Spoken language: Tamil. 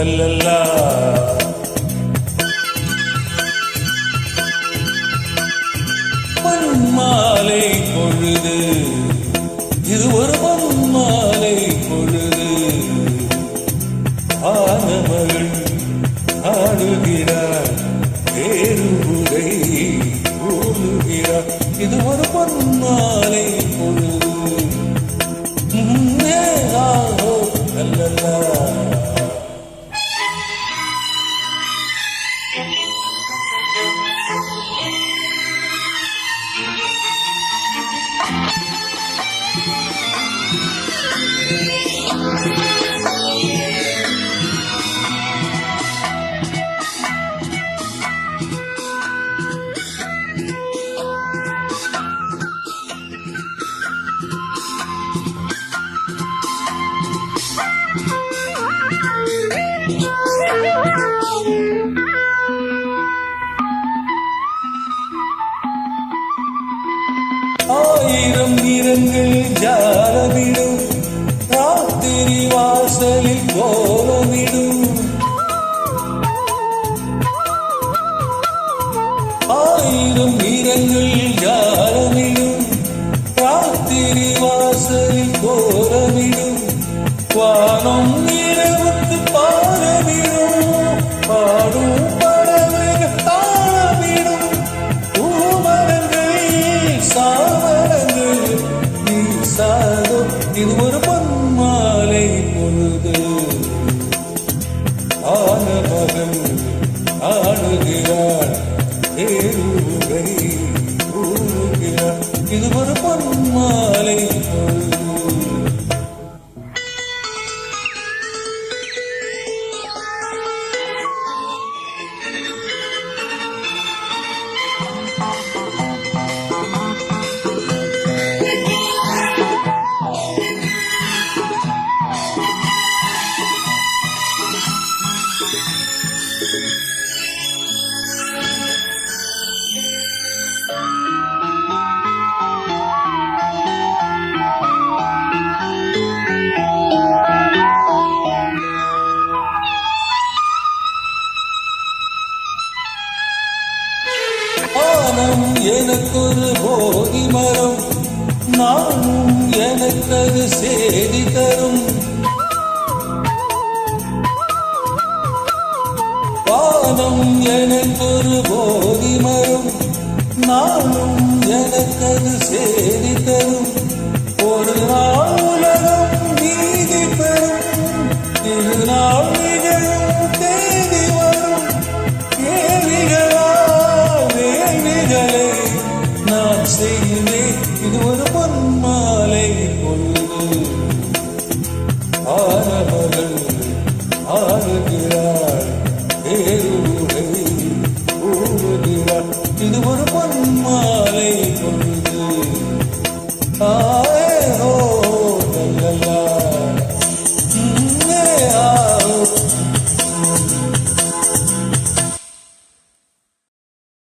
லல்லல்லா. பொன்மாலை பொழுது, இது ஒரு பொன்மாலை பொழுது. ஆனமகள் ஆடுகிறார், பேருரை ஊழுகிறார். இது ஒரு பொன்மாலை பொழுது. லல்லல்லா. ஆயிரம் நிறங்கள் ஜாலமிடும், ராத்திரி வாசலில் கோலமிடும். ஆயிரம் நிறங்கள் ஜாலமிடும், ராத்திரி வாசலில் கோலமிடும். வானம் இரவுக்கு பாலமிடும், பாடும் பறவைகள் தாளமிடும். பூமரங்கள் சாமரங்கள் வீசாதோ, இது ஒரு பொன்மாலை பொழுது. ஆனமகன் ஆடுகிறார், பேருரை ஊழுகிறார். இது ஒரு பொன்மாலை பொழுது. எனக்கொரு போதி மரம், நானும் எனக்கது சேதி தரும். வானம் எனக்கொரு போதி மரம், நானும் எனக்கது சேதி தரும். ஒரு நாள் உலகம் நீதி பெறும், திருநாள் நிகழும் தேதி வரும். கேள்விகளா வேள்விகளை நான் செய்வேன், இது ஒரு பொன்மாலை பொழுது. ஆனமகள் ஆடுகிறார்,